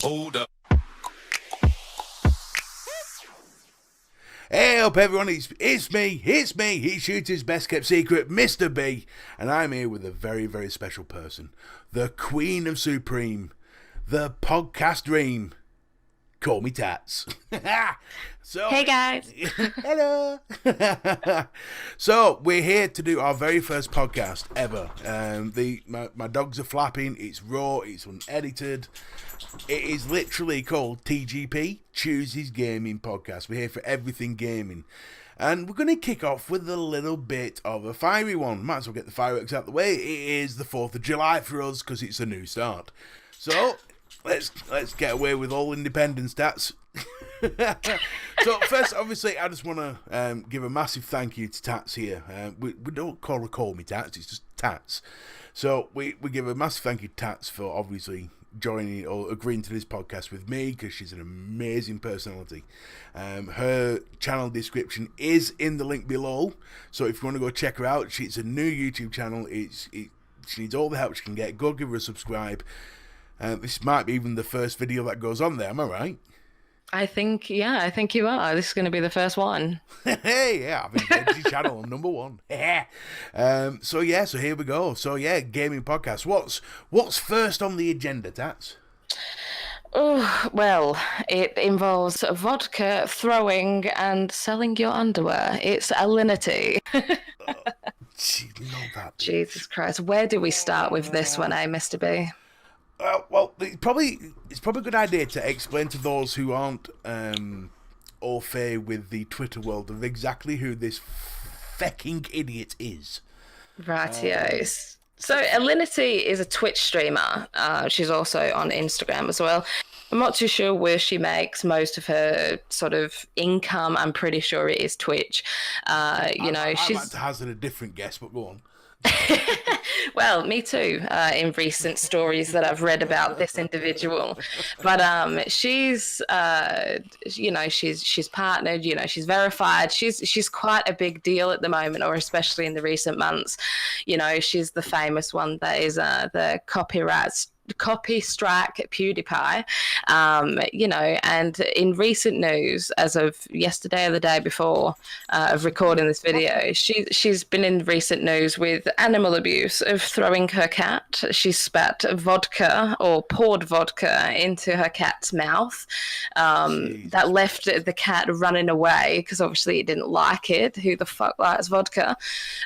Hold up. Hey up everyone, it's me, he shoots his best kept secret, Mr. B, and I'm here with a very, very special person, the Queen of Supreme, the podcast dream, call me Tats. So, Hey guys. hello. So we're here to do our very first podcast ever. My dogs are flapping. It's raw. It's unedited. It is literally called TGP, Choose His Gaming Podcast. We're here for everything gaming. And we're going to kick off with a little bit of a fiery one. Might as well get the fireworks out the way. It is the 4th of July for us because it's a new start. So let's get away with all independent stats. So first, obviously, I just want to give a massive thank you to Tats here. We don't call me Tats, it's just Tats. So we give a massive thank you to Tats for obviously joining or agreeing to this podcast with me because she's an amazing personality. Her channel description is in the link below, so if you want to go check her out, it's a new YouTube channel. She needs all the help she can get. Go give her a subscribe. This might be even the first video that goes on there, am I right? I think you are. This is going to be the first one. Hey, yeah, I've engaged your channel, number one. So here we go. So yeah, gaming podcast. What's first on the agenda, Tats? Oh, well, it involves vodka, throwing, and selling your underwear. It's alinity. Love that. Jesus Christ. Where do we start with this one, Mr. B? Well, it's probably a good idea to explain to those who aren't au fait with the Twitter world of exactly who this fecking idiot is. Rightio. So Alinity is a Twitch streamer. She's also on Instagram as well. I'm not too sure where she makes most of her sort of income. I'm pretty sure it is Twitch. I'd like to hazard a different guess, but go on. Well, me too, in recent stories that I've read about this individual. But she's partnered, she's verified. She's quite a big deal at the moment, or especially in the recent months. She's the famous one that is the copy strike PewDiePie, and in recent news, as of yesterday or the day before of recording this video, she's been in recent news with animal abuse of throwing her cat. She spat vodka or poured vodka into her cat's mouth, that left the cat running away because obviously it didn't like it. Who the fuck likes vodka?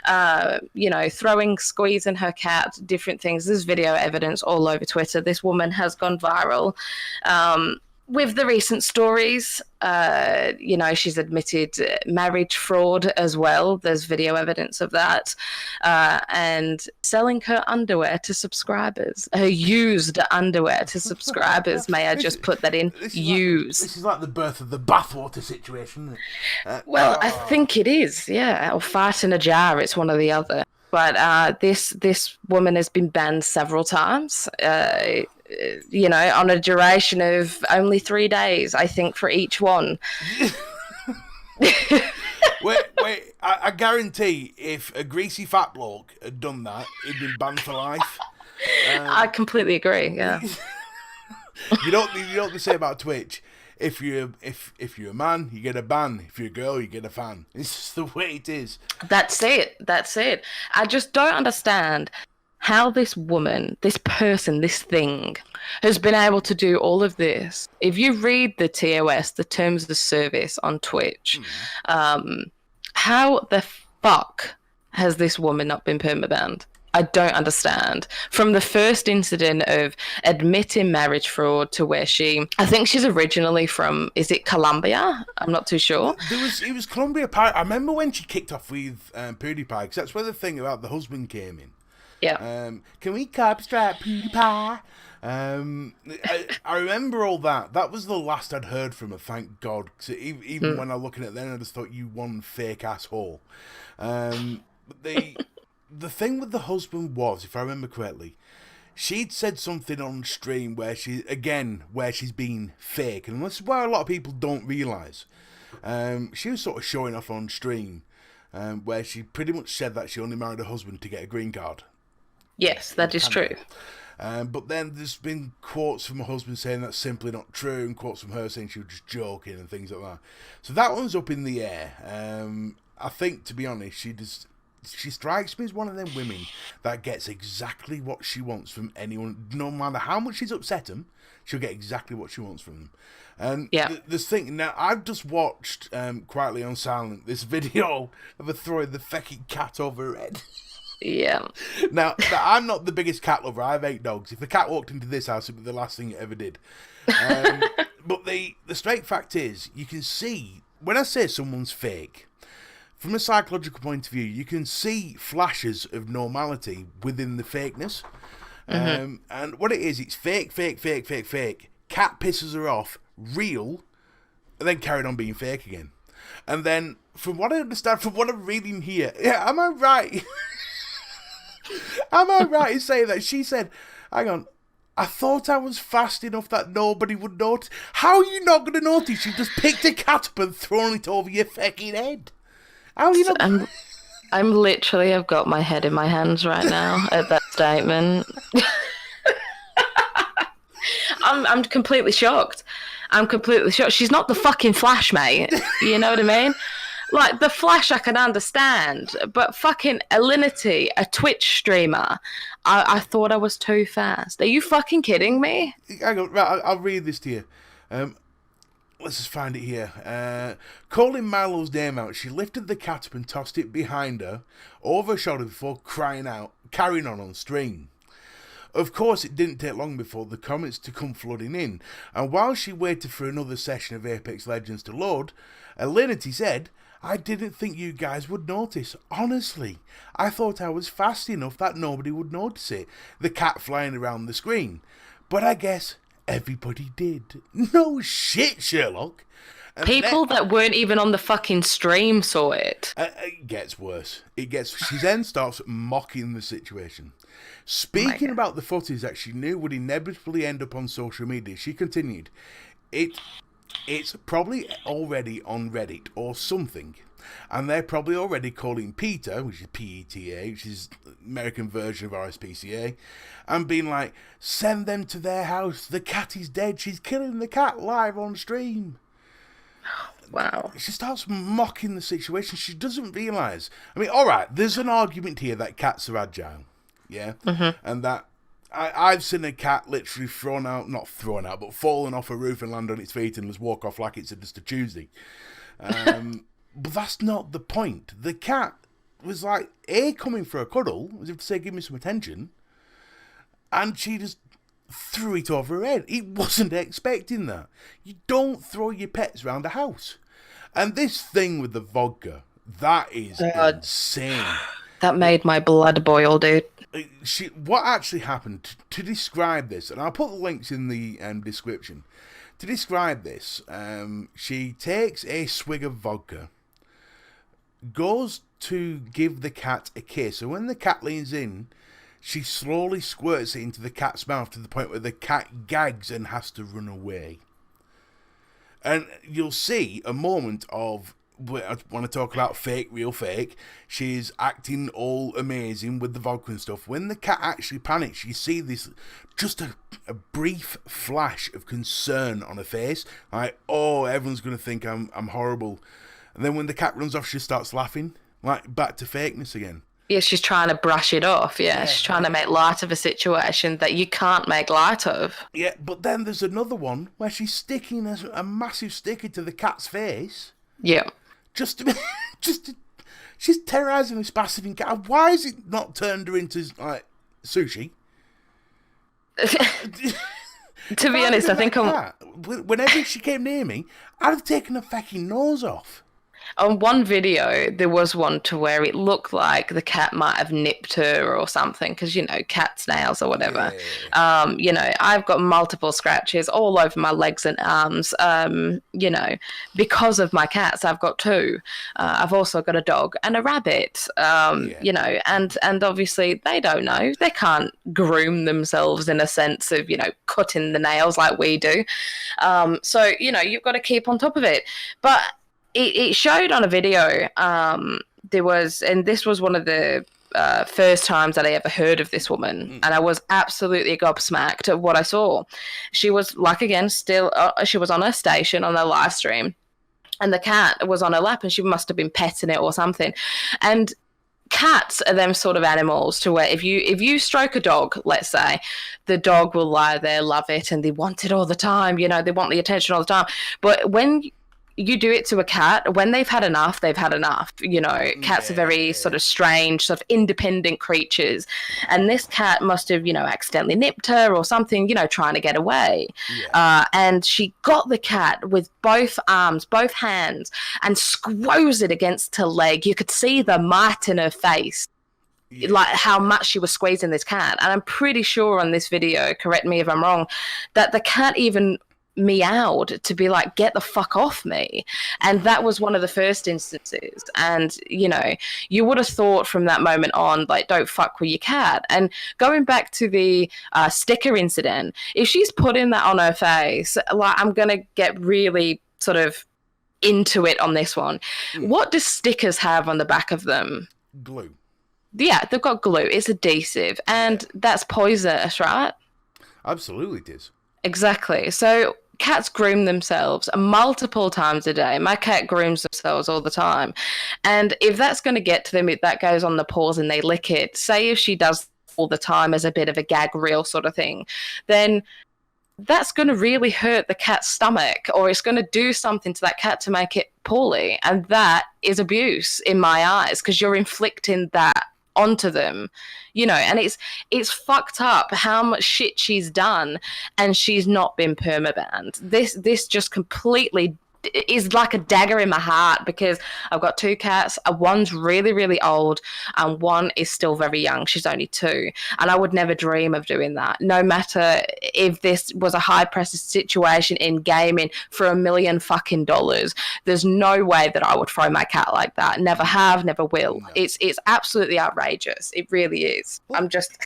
Throwing, squeezing her cat, different things. There's video evidence all over Twitter. This woman has gone viral. With the recent stories, she's admitted marriage fraud as well. There's video evidence of that. And selling her underwear to subscribers, her used underwear to subscribers. May I just put that in? Used. This is like the birth of the bathwater situation, isn't it? Well, I think it is, yeah. Or fart in a jar, it's one or the other. But this woman has been banned several times, on a duration of only 3 days, I think, for each one. Wait, I guarantee if a greasy fat bloke had done that, he'd been banned for life. I completely agree, yeah. You don't say about Twitch. If you're a man, you get a ban. If you're a girl, you get a fan. It's just the way it is. That's it. I just don't understand how this woman, this person, this thing has been able to do all of this. If you read the TOS, the Terms of Service on Twitch, how the fuck has this woman not been permabanned? I don't understand. From the first incident of admitting marriage fraud to where I think she's originally from, is it Colombia? I'm not too sure. It was Colombia. I remember when she kicked off with PewDiePie, because that's where the thing about the husband came in. Yeah. Can we copystrap PewDiePie? I remember all that. That was the last I'd heard from her, thank God. Cause even when I was looking at it then, I just thought, you one fake asshole. But the thing with the husband was, if I remember correctly, she'd said something on stream where she's been fake, and this is why a lot of people don't realise. She was sort of showing off on stream, where she pretty much said that she only married her husband to get a green card. Yes, that is true. But then there's been quotes from her husband saying that's simply not true, and quotes from her saying she was just joking and things like that. So that one's up in the air. I think, to be honest, she strikes me as one of them women that gets exactly what she wants from anyone, no matter how much she's upset them. She'll get exactly what she wants from them. And this thing now, I've just watched Quietly on Silent this video of her throwing the fucking cat over her head. Yeah. Now, I'm not the biggest cat lover. I have 8 dogs. If a cat walked into this house, it'd be the last thing it ever did. But the straight fact is, you can see, when I say someone's fake, from a psychological point of view, you can see flashes of normality within the fakeness. And what it is, it's fake, fake, fake, fake, fake. Cat pisses her off, real, and then carried on being fake again. And then, from what I understand, from what I'm reading here, yeah, am I right? Am I right in saying that she said, hang on, I thought I was fast enough that nobody would notice. How are you not going to notice? You just picked a cat up and thrown it over your fucking head. How are you not... I'm literally, I've got my head in my hands right now at that statement. I'm completely shocked. I'm completely shocked. She's not the fucking Flash, mate. You know what I mean? Like, the Flash I can understand, but fucking Alinity, a Twitch streamer, I thought I was too fast. Are you fucking kidding me? Hang on, right, I'll read this to you. Let's just find it here. Calling Milo's name out, she lifted the cat up and tossed it behind her, over her shoulder before carrying on stream. Of course, it didn't take long before the comments to come flooding in, and while she waited for another session of Apex Legends to load, Alinity said, I didn't think you guys would notice. Honestly, I thought I was fast enough that nobody would notice it, the cat flying around the screen. But I guess everybody did. No shit, Sherlock. And people that weren't even on the fucking stream saw it. It gets worse. She then starts mocking the situation. Speaking about the footage that she knew would inevitably end up on social media, she continued, It's probably already on Reddit or something, and they're probably already calling PETA, which is PETA, which is American version of RSPCA, and being like, send them to their house, the cat is dead, she's killing the cat live on stream. Wow. She starts mocking the situation. She doesn't realise. I mean, alright, there's an argument here that cats are agile, yeah? And that I've seen a cat literally not thrown out, but fallen off a roof and land on its feet and just walk off like it's just a Tuesday. But that's not the point. The cat was like, coming for a cuddle, as if to say, give me some attention, and she just threw it over her head. It wasn't expecting that. You don't throw your pets around a house. And this thing with the vodka, that is insane. That made my blood boil, dude. What actually happened, to describe this, and I'll put the links in the description. To describe this, she takes a swig of vodka, goes to give the cat a kiss, and when the cat leans in, she slowly squirts it into the cat's mouth to the point where the cat gags and has to run away. And you'll see a moment of, when I talk about fake, real fake, she's acting all amazing with the vodka and stuff. When the cat actually panics, you see this, just a brief flash of concern on her face. Like, oh, everyone's going to think I'm horrible. And then when the cat runs off, she starts laughing. Like, back to fakeness again. Yeah, she's trying to brush it off. Yeah, she's trying to make light of a situation that you can't make light of. Yeah, but then there's another one where she's sticking a massive sticker to the cat's face. Yeah. Just to she's terrorizing this bastard cat. Why is it not turned her into, like, sushi? To be honest, I think whenever she came near me, I'd have taken her fucking nose off. On one video, there was one to where it looked like the cat might have nipped her or something, because, you know, cat's nails or whatever. Yeah. You know, I've got multiple scratches all over my legs and arms, you know, because of my cats. I've got 2. I've also got a dog and a rabbit, you know, and obviously they don't know. They can't groom themselves in a sense of, you know, cutting the nails like we do. So, you know, you've got to keep on top of it. But it showed on a video, there was, and this was one of the first times that I ever heard of this woman, and I was absolutely gobsmacked at what I saw. She was like, again, still, she was on her station on her live stream, and the cat was on her lap, and she must have been petting it or something. And cats are them sort of animals to where if you stroke a dog, let's say, the dog will lie there, love it, and they want it all the time. You know, they want the attention all the time. But when you do it to a cat, when they've had enough, they've had enough. You know, cats are very sort of strange, sort of independent creatures. And this cat must have, accidentally nipped her or something, trying to get away. Yeah. And she got the cat with both arms, both hands, and squoze it against her leg. You could see the might in her face. Yeah. Like how much she was squeezing this cat. And I'm pretty sure on this video, correct me if I'm wrong, that the cat even meowed to be like, get the fuck off me. And that was one of the first instances. And you would have thought from that moment on, like, don't fuck with your cat. And going back to the sticker incident, if she's putting that on her face, like, I'm gonna get really sort of into it on this one. What do stickers have on the back of them? Glue. Yeah, they've got glue. It's adhesive, and that's poisonous, right? Absolutely it is. Exactly. So cats groom themselves multiple times a day. My cat grooms themselves all the time. And if that's going to get to them, if that goes on the paws and they lick it, say if she does all the time as a bit of a gag reel sort of thing, then that's going to really hurt the cat's stomach, or it's going to do something to that cat to make it poorly. And that is abuse in my eyes, because you're inflicting that onto them, and it's fucked up how much shit she's done, and she's not been permabanned. This just completely is like a dagger in my heart, because I've got two cats. One's really, really old, and one is still very young. She's only 2, and I would never dream of doing that. No matter if this was a high pressure situation in gaming for $1 million fucking dollars, there's no way that I would throw my cat like that. Never have, never will. No. It's absolutely outrageous. It really is. Well, I'm just.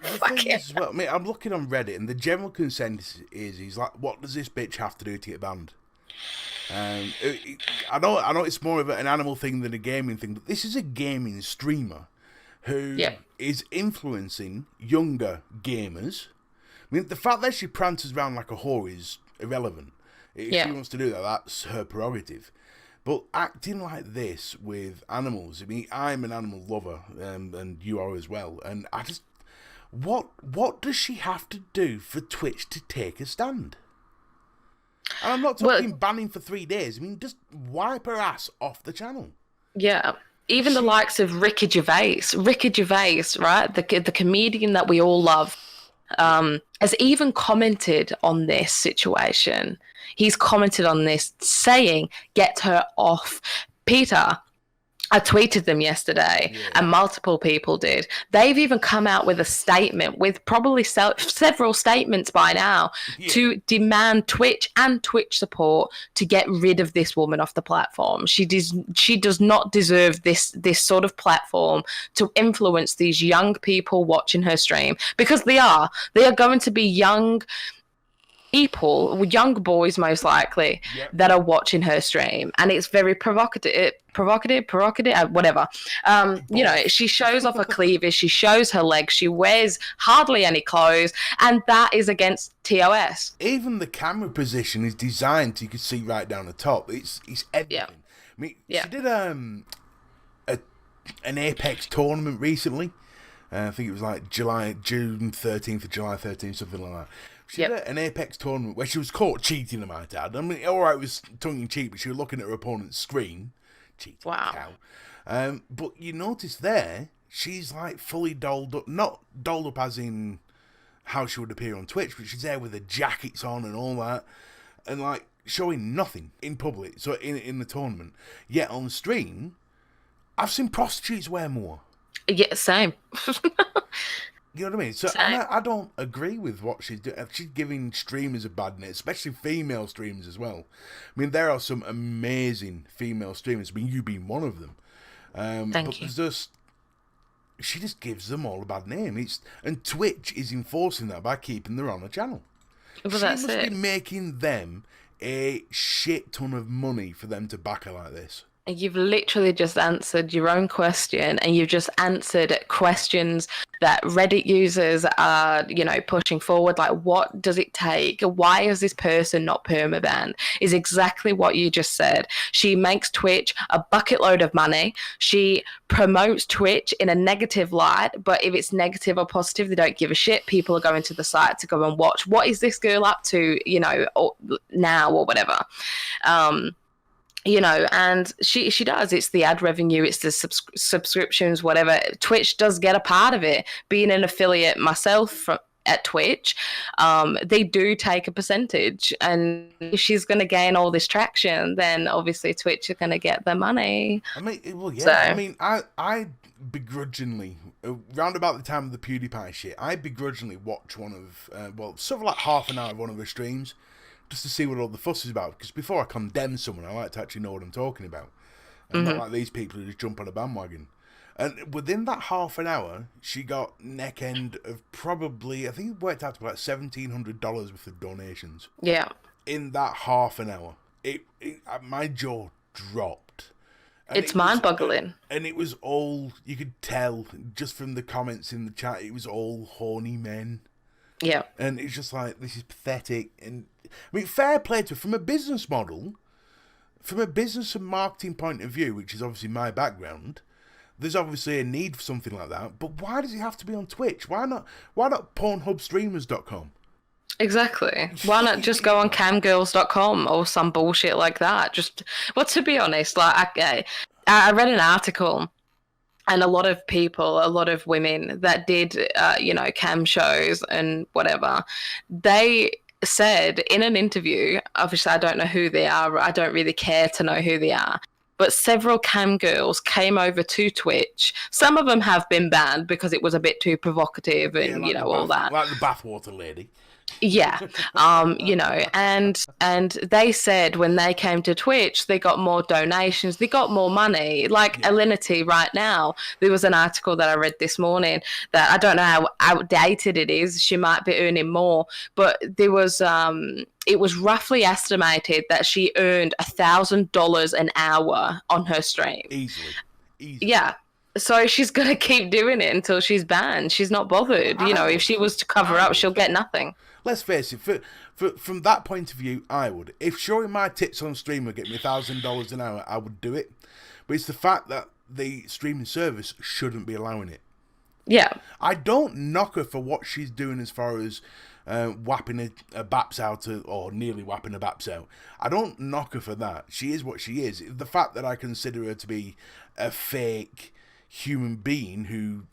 Well, I'm looking on Reddit, and the general consensus is he's like, what does this bitch have to do to get banned? I know it's more of an animal thing than a gaming thing, but this is a gaming streamer who is influencing younger gamers. I mean, the fact that she prances around like a whore is irrelevant. If she wants to do that, that's her prerogative. But acting like this with animals, I mean, I'm an animal lover, and you are as well, and I just, what does she have to do for Twitch to take a stand? And I'm not talking banning for 3 days. I mean, just wipe her ass off the channel. Yeah. Even the likes of Ricky Gervais, right? The comedian that we all love, has even commented on this situation. He's commented on this saying, get her off. Peter, I tweeted them yesterday, and multiple people did. They've even come out with a statement, with probably several statements by now, to demand Twitch and Twitch support to get rid of this woman off the platform. She does not deserve this sort of platform to influence these young people watching her stream, because they are going to be young people, young boys most likely, that are watching her stream, and it's very provocative, whatever. She shows off her cleavage, she shows her legs, she wears hardly any clothes, and that is against TOS. Even the camera position is designed so you can see right down the top. It's everything. I mean, she did an Apex tournament recently. I think it was like June 13th or July 13th, something like that. She did an Apex tournament where she was caught cheating, I might add. I mean, all right, it was tongue-in-cheek, but she was looking at her opponent's screen. Cheating cow. But you notice there, she's like fully dolled up. Not dolled up as in how she would appear on Twitch, but she's there with her jackets on and all that. And like showing nothing in public, so in the tournament. Yet on stream, I've seen prostitutes wear more. Yeah, same. You know what I mean? So I don't agree with what she's doing. She's giving streamers a bad name, especially female streamers as well. I mean, there are some amazing female streamers. I mean, you being one of them. Thank you. She just gives them all a bad name. And Twitch is enforcing that by keeping them on the channel. Well, she must be making them a shit ton of money for them to back her like this. You've literally just answered your own question, and you've just answered questions that Reddit users are, pushing forward. Like, what does it take? Why is this person not permabanned? Is exactly what you just said. She makes Twitch a bucket load of money. She promotes Twitch in a negative light, but if it's negative or positive, they don't give a shit. People are going to the site to go and watch. What is this girl up to, now or whatever? And she does. It's the ad revenue, it's the subscriptions, whatever. Twitch does get a part of it. Being an affiliate myself at Twitch, they do take a percentage. And if she's going to gain all this traction, then obviously Twitch are going to get the money. I mean, well, yeah. So, I mean, I begrudgingly, around about the time of the PewDiePie shit, I begrudgingly watch one of, sort of like half an hour of one of her streams, just to see what all the fuss is about. Because before I condemn someone, I like to actually know what I'm talking about. And not like these people who just jump on a bandwagon. And within that half an hour, she got neck end of probably, I think it worked out to about $1,700 worth of donations. Yeah. In that half an hour. My jaw dropped. And it's mind-boggling. And it was all, you could tell, just from the comments in the chat, it was all horny men. Yeah. And it's just like, this is pathetic. And I mean, fair play to her. From a business model, from a business and marketing point of view, which is obviously my background, there's obviously a need for something like that. But why does it have to be on Twitch? Why not PornhubStreamers.com? Exactly. Why not just go on camgirls.com or some bullshit like that? To be honest, like I read an article, and a lot of people, a lot of women that did, cam shows and whatever, they said in an interview, obviously I don't know who they are, I don't really care to know who they are, but several cam girls came over to Twitch. Some of them have been banned because it was a bit too provocative and, all that. Like the bathwater lady. Yeah, and they said when they came to Twitch, they got more donations, they got more money. Like Alinity right now, there was an article that I read this morning that I don't know how outdated it is. She might be earning more, but there was it was roughly estimated that she earned $1,000 an hour on her stream. Easily. Yeah. So she's going to keep doing it until she's banned. She's not bothered. If she was to cover up, she'll get nothing. Let's face it, from that point of view, I would. If showing my tits on stream would get me $1,000 an hour, I would do it. But it's the fact that the streaming service shouldn't be allowing it. Yeah. I don't knock her for what she's doing as far as whapping a baps out, or nearly whapping a baps out. I don't knock her for that. She is what she is. The fact that I consider her to be a fake human being who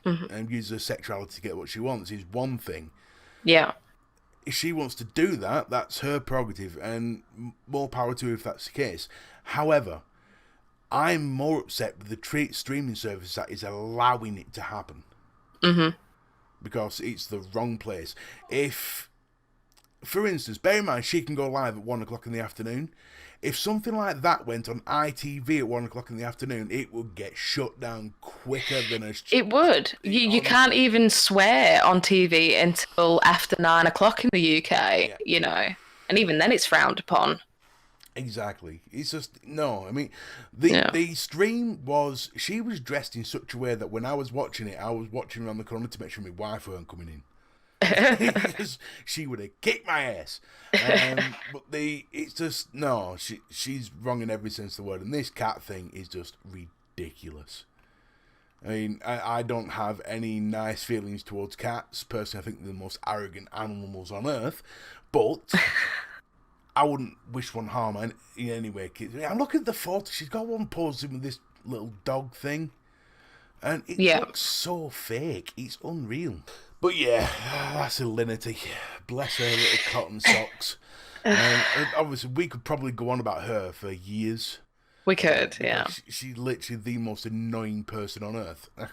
uses her sexuality to get what she wants is one thing. Yeah. If she wants to do that, that's her prerogative, and more power to her if that's the case. However, I'm more upset with the streaming service that is allowing it to happen. Because it's the wrong place. If, for instance, bear in mind, she can go live at 1 o'clock in the afternoon. If something like that went on ITV at 1 o'clock in the afternoon, it would get shut down quicker than a... It would. You can't even swear on TV until after 9 o'clock in the UK, and even then it's frowned upon. Exactly. It's just, no, I mean, the stream was, she was dressed in such a way that when I was watching it, I was watching around the corner to make sure my wife weren't coming in. Because she would have kicked my ass. But it's just, no, she's wrong in every sense of the word. And this cat thing is just ridiculous. I mean, I don't have any nice feelings towards cats. Personally, I think they're the most arrogant animals on earth. But I wouldn't wish one harm in any way. I'm looking at the photo. She's got one posing with this little dog thing. And it looks so fake. It's unreal. But yeah, that's Alinity. Bless her little cotton socks. Obviously, we could probably go on about her for years. We could, yeah. She's literally the most annoying person on earth. I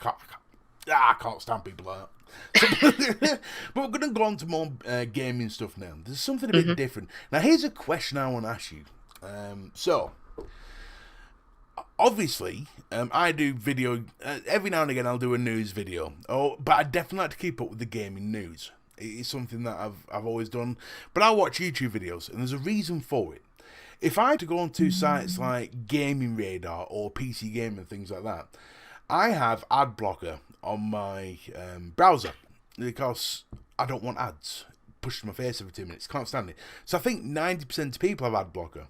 can't stand people like that. But we're going to go on to more gaming stuff now. There's something a bit different. Now, here's a question I want to ask you. Obviously, I do video, every now and again I'll do a news video, but I definitely like to keep up with the gaming news. It's something that I've always done, but I'll watch YouTube videos, and there's a reason for it. If I had to go onto sites like Gaming Radar or PC Gamer and things like that, I have ad blocker on my browser because I don't want ads pushed to my face every 2 minutes. Can't stand it. So I think 90% of people have ad blocker.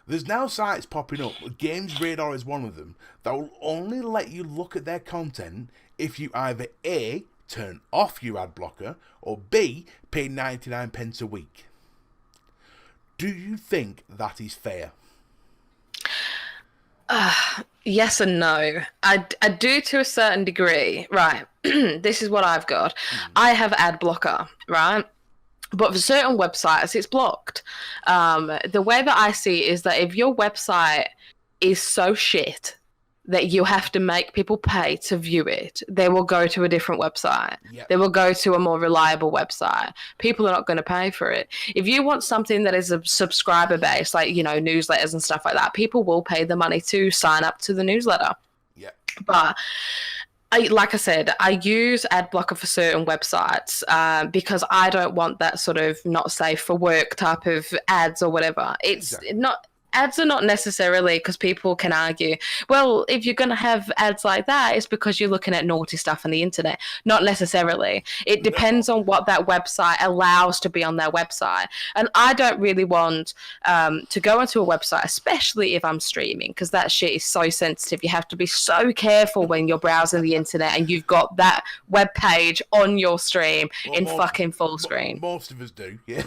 There's now sites popping up. Games Radar is one of them that will only let you look at their content if you either A, turn off your ad blocker, or B, pay 99 pence a week. Do you think that is fair? Yes and no. I do to a certain degree. Right. This is what I've got. I have ad blocker, right? But for certain websites, it's blocked. The way that I see it is that if your website is so shit that you have to make people pay to view it, they will go to a different website. Yep. They will go to a more reliable website. People are not going to pay for it. If you want something that is a subscriber base, like, you know, newsletters and stuff like that, people will pay the money to sign up to the newsletter. Yeah. But like I said, I use ad blocker for certain websites because I don't want that sort of not safe for work type of ads or whatever. It's Exactly. not. Ads are not necessarily, because people can argue, well, if you're going to have ads like that, it's because you're looking at naughty stuff on the internet. Not necessarily. It depends on what that website allows to be on their website. And I don't really want to go onto a website, especially if I'm streaming, because that shit is so sensitive. You have to be so careful when you're browsing the internet and you've got that web page on your stream in fucking full screen. Most of us do, yeah.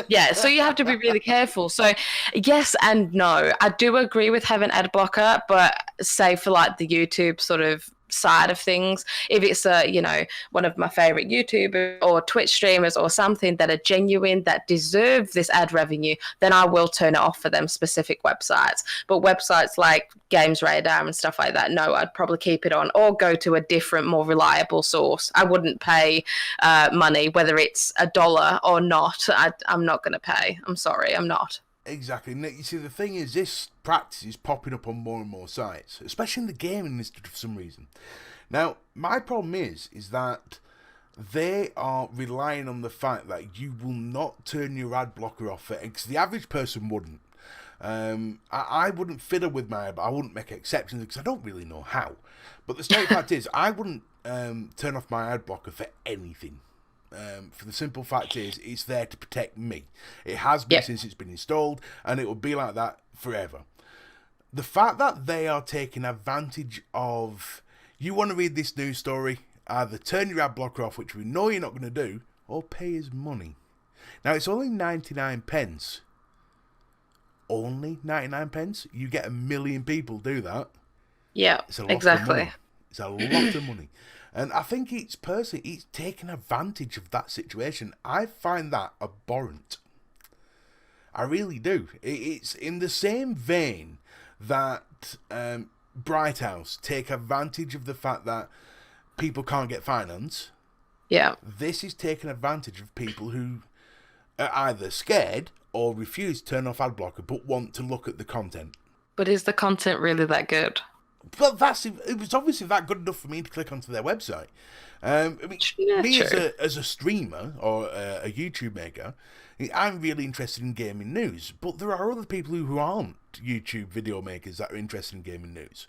Yeah, so you have to be really careful. So yes and no. I do agree with having ad blocker, but say for like the YouTube sort of side of things, if it's one of my favorite YouTubers or Twitch streamers or something that are genuine, that deserve this ad revenue, then I will turn it off for them specific websites. But websites like Games Radar and stuff like that, no, I'd probably keep it on or go to a different, more reliable source. I wouldn't pay money, whether it's $1 or not. I'm not going to pay. I'm sorry, I'm not. Exactly. You see, the thing is, this practice is popping up on more and more sites, especially in the gaming industry for some reason. Now, my problem is that they are relying on the fact that you will not turn your ad blocker off, because the average person wouldn't. I wouldn't fiddle with my ad, but I wouldn't make exceptions because I don't really know how. But the straight fact is, I wouldn't turn off my ad blocker for anything. For the simple fact is, it's there to protect me. It has been since it's been installed, and it will be like that forever. The fact that they are taking advantage of, you want to read this news story, either turn your ad blocker off, which we know you're not going to do, or pay us money. Now, it's only 99 pence. Only 99 pence? You get 1 million people do that. Yeah, it's a lot exactly. Of money. It's a lot of money. And I think it's taking advantage of that situation. I find that abhorrent. I really do. It's in the same vein that Bright House take advantage of the fact that people can't get finance. Yeah. This is taking advantage of people who are either scared or refuse to turn off ad blocker but want to look at the content. But is the content really that good? But it was obviously that good enough for me to click onto their website. Me as a streamer or a YouTube maker, I'm really interested in gaming news. But there are other people who aren't YouTube video makers that are interested in gaming news.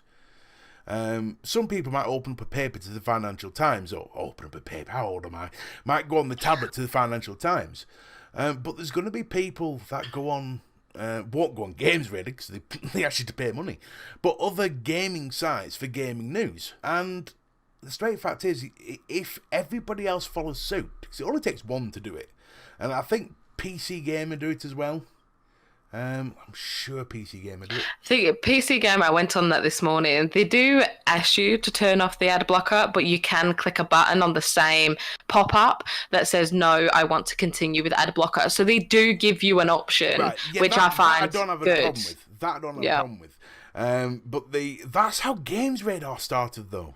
Some people might open up a paper to the Financial Times, or open up a paper, how old am I? Might go on the tablet to the Financial Times. But there's going to be people that go on, won't go on Games Radar because they actually to pay money, but other gaming sites for gaming news. And the straight fact is, if everybody else follows suit, because it only takes one to do it, and I think PC Gamer do it as well. I'm sure PC Gamer do it. I think PC Gamer, I went on that this morning. They do ask you to turn off the ad blocker, but you can click a button on the same pop-up that says, no, I want to continue with ad blocker. So they do give you an option, right. Which I find I don't have a good. problem with. That I don't have a problem with. But that's how Games Radar started, though.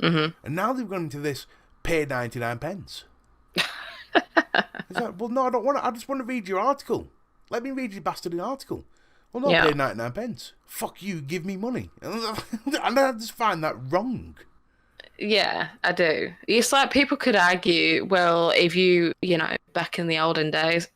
Mm-hmm. And now they've gone into this, pay 99 pence. Well, no, I don't want to. I just want to read your article. Let me read your bastard article. Well, not pay 99 pence. Fuck you, give me money. And I just find that wrong. Yeah, I do. It's like people could argue, well, if you back in the olden days,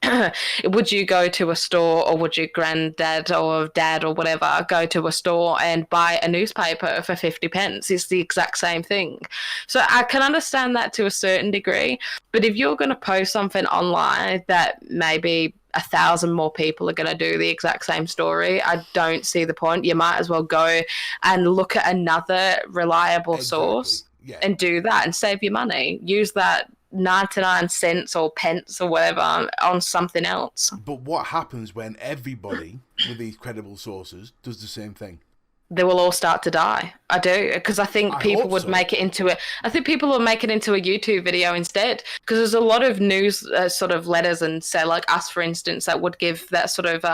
would you go to a store, or would your granddad or dad or whatever go to a store and buy a newspaper for 50 pence? It's the exact same thing. So I can understand that to a certain degree. But if you're going to post something online that maybe 1,000 more people are going to do the exact same story, I don't see the point. You might as well go and look at another reliable source and do that and save your money. Use that 99 cents or pence or whatever on something else. But what happens when everybody with these credible sources does the same thing? They will all start to die. I do, because I think people would make it into a. I think people will make it into a YouTube video instead, because there's a lot of news sort of letters and say like us, for instance, that would give that sort of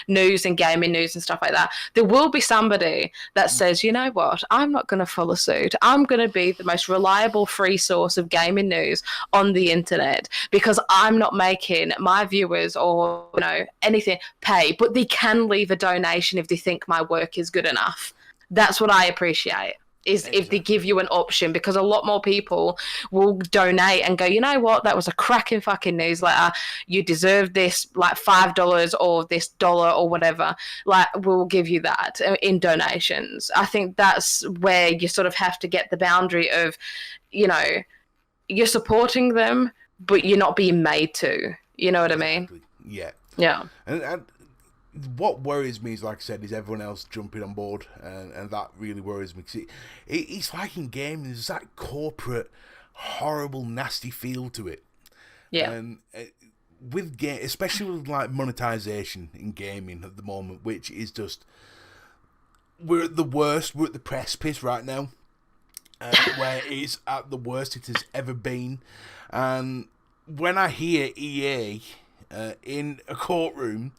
news and gaming news and stuff like that. There will be somebody that says, you know what, I'm not going to follow suit. I'm going to be the most reliable free source of gaming news on the internet, because I'm not making my viewers or anything pay, but they can leave a donation if they think my work is good enough. That's what I appreciate, is if they give you an option, because a lot more people will donate and go, you know what, that was a cracking fucking newsletter. You deserve this, like $5 or this dollar or whatever. Like, we'll give you that in donations. I think that's where you sort of have to get the boundary of, you're supporting them, but you're not being made to. You know what I mean? Yeah. Yeah. And what worries me is, like I said, is everyone else jumping on board, and that really worries me, because it's like in gaming, there's that corporate, horrible, nasty feel to it. Yeah. And with especially with like monetization in gaming at the moment, which is just, we're at the worst. We're at the precipice right now, where it's at the worst it has ever been. And when I hear EA in a courtroom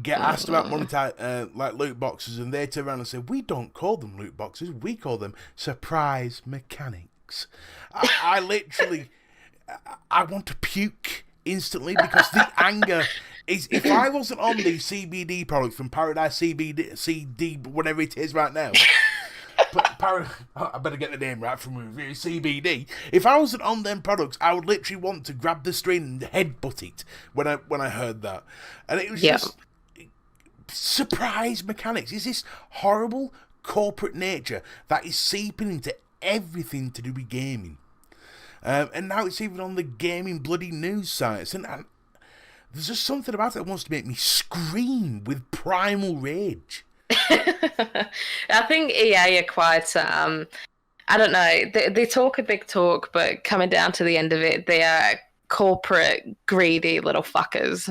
get asked about like loot boxes, and they turn around and say, we don't call them loot boxes, we call them surprise mechanics. I literally, I want to puke instantly, because the anger is, if I wasn't on the CBD product from Paradise CD, whatever it is right now, I better get the name right from CBD. If I wasn't on them products, I would literally want to grab the string and headbutt it when I heard that. And it was just surprise mechanics. Is this horrible corporate nature that is seeping into everything to do with gaming? And now it's even on the gaming bloody news sites. And there's just something about it that wants to make me scream with primal rage. I think EA are quite, I don't know, they talk a big talk, but coming down to the end of it, they are corporate, greedy little fuckers,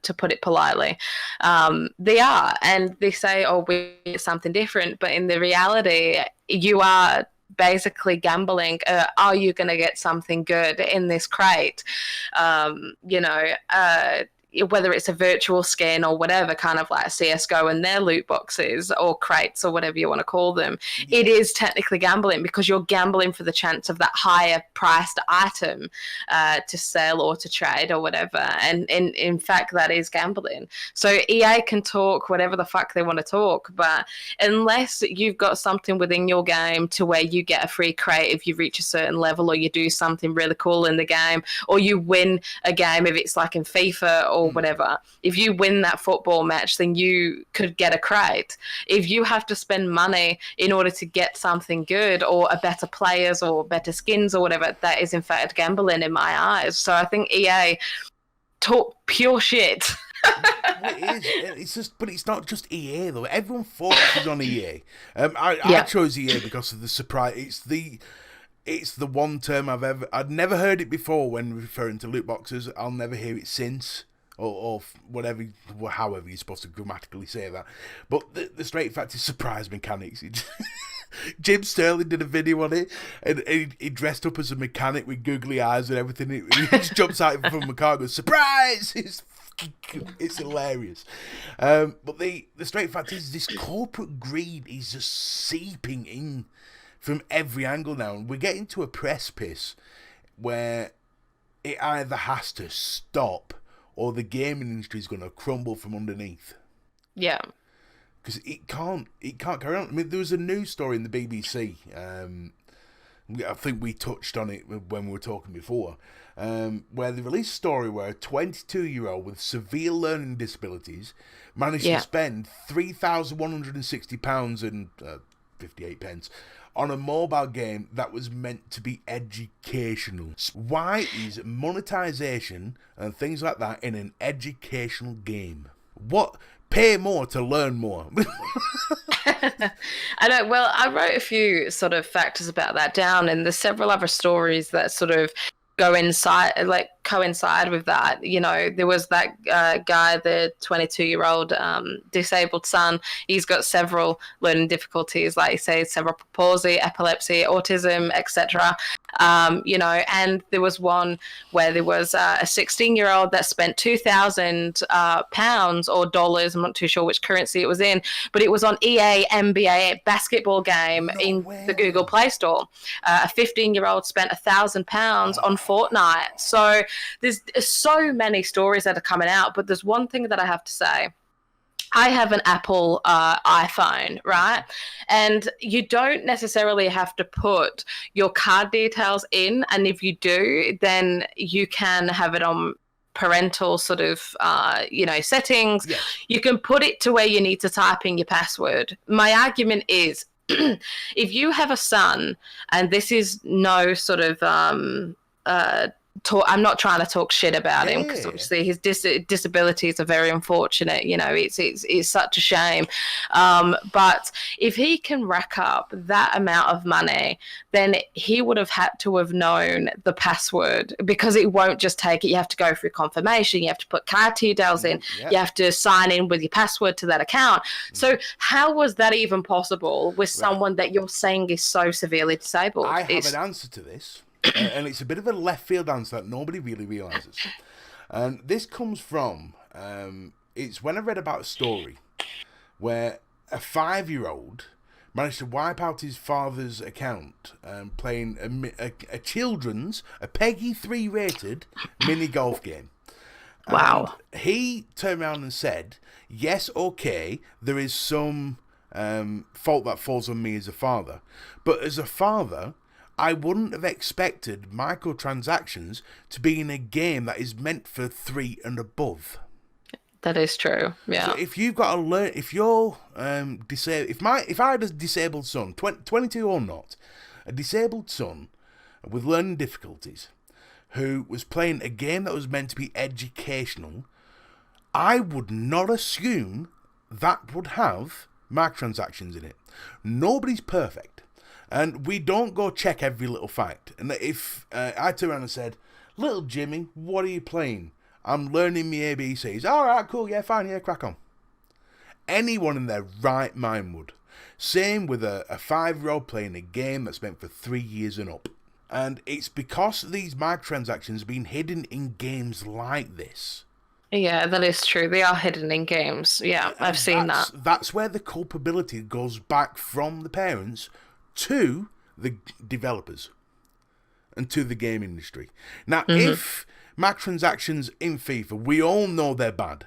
to put it politely. They are, and they say, oh, we need something different, but in the reality, you are basically gambling. Are you going to get something good in this crate? Whether it's a virtual skin or whatever, kind of like CSGO and their loot boxes or crates or whatever you want to call them, it is technically gambling, because you're gambling for the chance of that higher priced item to sell or to trade or whatever. And in fact, that is gambling. So EA can talk whatever the fuck they want to talk, but unless you've got something within your game to where you get a free crate if you reach a certain level, or you do something really cool in the game, or you win a game, if it's like in FIFA or whatever, if you win that football match, then you could get a crate. If you have to spend money in order to get something good, or a better players or better skins or whatever, that is in fact gambling in my eyes. So I think EA talk pure shit. It is. It's just, but it's not just EA though. Everyone focuses on EA. I chose EA because of the surprise. It's the one term I'd never heard it before when referring to loot boxes. I'll never hear it since. Or whatever, however you're supposed to grammatically say that. But the straight fact is surprise mechanics. Jim Sterling did a video on it, and he dressed up as a mechanic with googly eyes and everything. He just jumps out from a car and goes, surprise! It's hilarious. But the straight fact is, this corporate greed is just seeping in from every angle now. And we're getting to a precipice where it either has to stop, or the gaming industry is going to crumble from underneath. Yeah. Because it can't carry on. I mean, there was a news story in the BBC I think we touched on it when we were talking before, where they released a story where a 22-year-old with severe learning disabilities managed to spend £3,160 and 58 pence on a mobile game that was meant to be educational. Why is monetization and things like that in an educational game? What? Pay more to learn more. I know. Well, I wrote a few sort of factors about that down, and there's several other stories that sort of coincide with that. You know, there was that guy, the 22-year-old disabled son. He's got several learning difficulties, like you say, cerebral palsy, epilepsy, autism, etc. You know, and there was one where there was a 16-year-old that spent £2,000 or dollars. I'm not too sure which currency it was in, but it was on EA NBA basketball game the Google Play Store. A 15-year-old spent £1,000 on Fortnite. So there's so many stories that are coming out, but there's one thing that I have to say. I have an Apple iPhone, right? And you don't necessarily have to put your card details in. And if you do, then you can have it on parental sort of, settings. Yes. You can put it to where you need to type in your password. My argument is if you have a son, and this is no sort of I'm not trying to talk shit about him, because obviously his disabilities are very unfortunate. You know, it's such a shame. But if he can rack up that amount of money, then he would have had to have known the password, because it won't just take it. You have to go through confirmation. You have to put card details in. Yep. You have to sign in with your password to that account. So how was that even possible with someone that you're saying is so severely disabled? I have an answer to this. And it's a bit of a left field answer that nobody really realises. And this comes from, it's when I read about a story where a 5-year-old managed to wipe out his father's account playing a children's, a Peggy 3 rated mini golf game. Wow. And he turned around and said, yes, okay, there is some fault that falls on me as a father. But as a father, I wouldn't have expected microtransactions to be in a game that is meant for 3 and above. That is true. Yeah. So if you've got to learn, if you're disabled, if I had a disabled son, 22 or not, a disabled son with learning difficulties, who was playing a game that was meant to be educational, I would not assume that would have microtransactions in it. Nobody's perfect. And we don't go check every little fact. And if I turned around and said, little Jimmy, what are you playing? I'm learning my ABCs. All right, cool, yeah, fine, yeah, crack on. Anyone in their right mind would. Same with a 5-year-old playing a game that's meant for 3 years and up. And it's because these microtransactions have been hidden in games like this. Yeah, that is true. They are hidden in games. Yeah, I've seen that. That's where the culpability goes back from the parents to the developers and to the game industry. Now, if microtransactions in FIFA, we all know they're bad.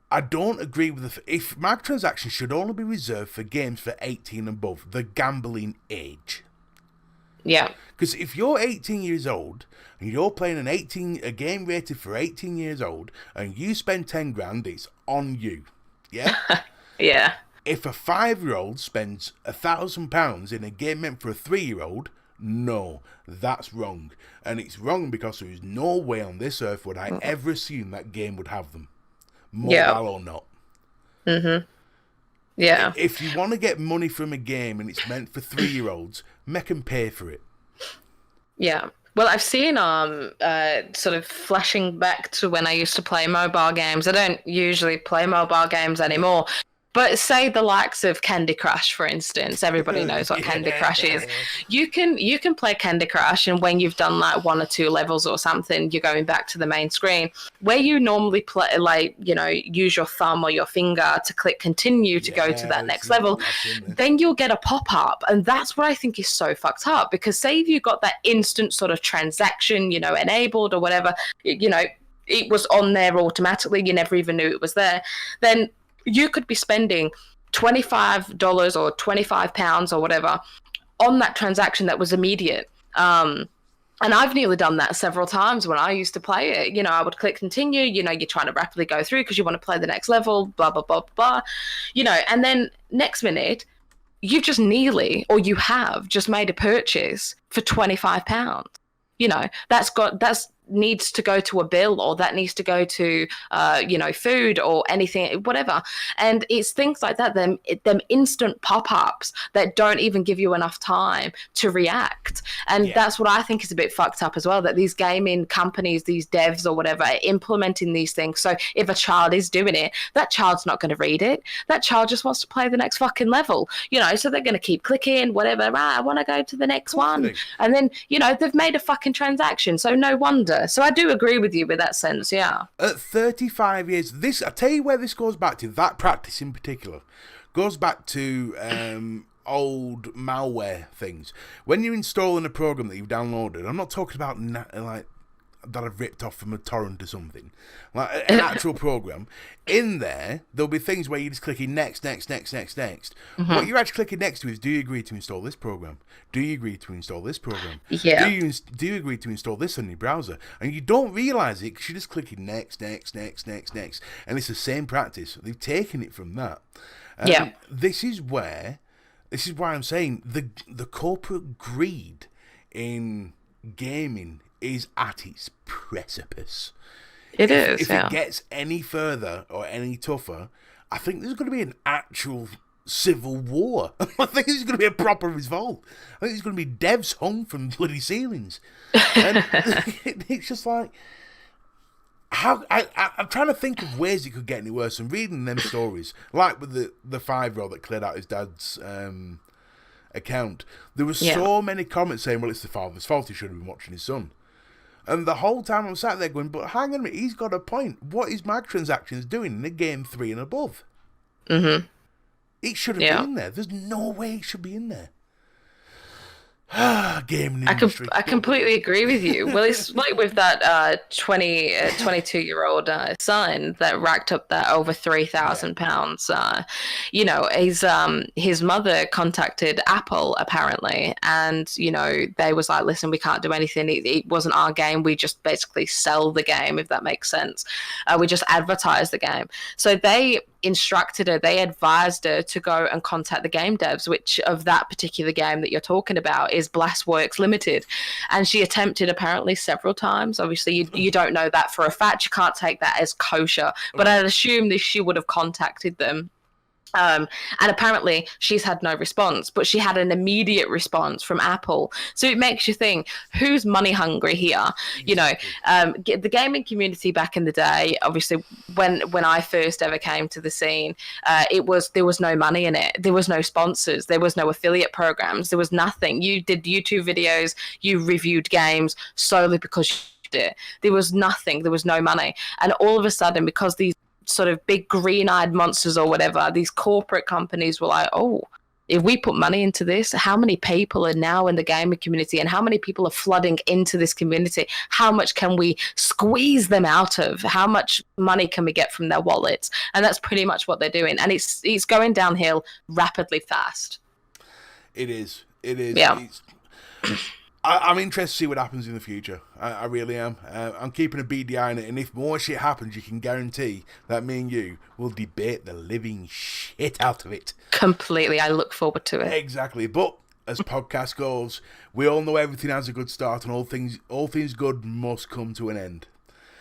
I don't agree with if microtransactions should only be reserved for games for 18 and above, the gambling age. Yeah. Because if you're 18 years old and you're playing a game rated for 18 years old and you spend 10 grand, it's on you. Yeah? Yeah. If a 5-year-old spends £1,000 in a game meant for a 3-year-old, no, that's wrong. And it's wrong because there is no way on this earth would I ever assume that game would have them, mobile or not. Yeah. If you want to get money from a game and it's meant for 3-year-olds, make them pay for it. Yeah. Well, I've seen sort of flashing back to when I used to play mobile games. I don't usually play mobile games anymore. But say the likes of Candy Crush, for instance, everybody knows what Candy Crush is. You can play Candy Crush, and when you've done like 1 or 2 levels or something, you're going back to the main screen. Where you normally play, like, you know, use your thumb or your finger to click continue to go to that next level, then you'll get a pop-up. And that's what I think is so fucked up, because say if you got that instant sort of transaction, you know, enabled or whatever, you know, it was on there automatically, you never even knew it was there, then you could be spending $25 or £25 or whatever on that transaction that was immediate. And I've nearly done that several times when I used to play it. You know, I would click continue, you know, you're trying to rapidly go through because you want to play the next level, blah, blah, blah, blah, you know, and then next minute, you just nearly, or you have just made a purchase for £25. You know, that's needs to go to a bill, or that needs to go to you know, food or anything, whatever. And it's things like that, them instant pop-ups that don't even give you enough time to react. And that's what I think is a bit fucked up as well, that these gaming companies, these devs or whatever, are implementing these things. So if a child is doing it, that child's not going to read it. That child just wants to play the next fucking level, you know, so they're going to keep clicking, whatever, I want to go to the next one. And then, you know, they've made a fucking transaction, so no wonder. So I do agree with you with that sense, yeah. At 35 years, this, I tell you where this goes back to, that practice in particular, goes back to old malware things. When you're installing a program that you've downloaded, I'm not talking about like that I've ripped off from a torrent or something, like an actual program, in there, there'll be things where you're just clicking next. Mm-hmm. What you're actually clicking next to is, do you agree to install this program? Do you agree to install this program? Yeah. Do you agree to install this on your browser? And you don't realise it because you're just clicking next. And it's the same practice. They've taken it from that. Yeah. This is why I'm saying the corporate greed in gaming is at its precipice. If it gets any further or any tougher, I think there's going to be an actual civil war. I think there's going to be a proper revolt. I think there's going to be devs hung from bloody ceilings. And it's just like, how I'm trying to think of ways it could get any worse. And reading them stories, like with the 5-year-old that cleared out his dad's account, there were so many comments saying, well, it's the father's fault, he should have been watching his son. And the whole time I'm sat there going, but hang on a minute, he's got a point. What is microtransactions doing in a game 3 and above? Mm-hmm. It should have been there. There's no way it should be in there. Gaming industry. I completely agree with you. Well, it's like with that 22-year-old son that racked up that over £3,000. You know, his mother contacted Apple apparently, and you know, they was like, listen, we can't do anything. It wasn't our game. We just basically sell the game, if that makes sense. We just advertise the game. So they instructed her, they advised her to go and contact the game devs, which of that particular game that you're talking about is Blastworks Limited. And she attempted apparently several times. Obviously, you don't know that for a fact. You can't take that as kosher. But I'd assume that she would have contacted them. And apparently she's had no response, but she had an immediate response from Apple. So it makes you think, who's money hungry here? You know, the gaming community back in the day, obviously when I first ever came to the scene, there was no money in it. There was no sponsors. There was no affiliate programs. There was nothing. You did YouTube videos. You reviewed games solely because you did it. There was nothing. There was no money. And all of a sudden, because these sort of big green-eyed monsters or whatever, these corporate companies were like, oh, if we put money into this, how many people are now in the gaming community and how many people are flooding into this community? How much can we squeeze them out of? How much money can we get from their wallets? And that's pretty much what they're doing. And it's going downhill rapidly fast. It is. Yeah. I'm interested to see what happens in the future. I really am. I'm keeping a beady eye on it, and if more shit happens, you can guarantee that me and you will debate the living shit out of it. Completely. I look forward to it. Exactly. But as podcast goes, we all know everything has a good start, and all things good must come to an end.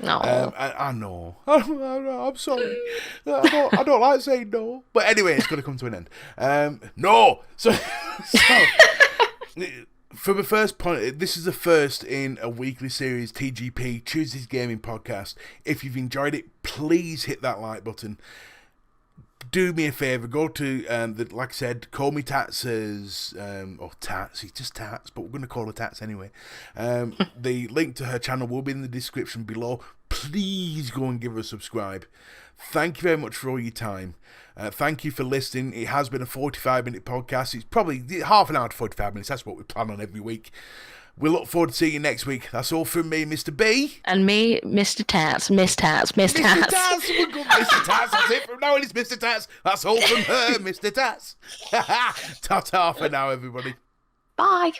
No, I know. I'm sorry. I don't like saying no, but anyway, it's going to come to an end. No. So from the first point, this is the first in a weekly series, TGP, Tuesdays Gaming Podcast. If you've enjoyed it, please hit that like button. Do me a favour, go to, like I said, Call Me Tats's, or Tats, he's just Tats, but we're going to call her Tats anyway. The link to her channel will be in the description below. Please go and give her a subscribe. Thank you very much for all your time. Thank you for listening. It has been a 45-minute podcast. It's probably half an hour to 45 minutes. That's what we plan on every week. We look forward to seeing you next week. That's all from me, Mr. B. And me, Mr. Tats. Miss Tats. Mr. Tats. We're good, Mr. Tats. That's it from now on. It's Mr. Tats. That's all from her, Mr. Tats. Ta-ta for now, everybody. Bye.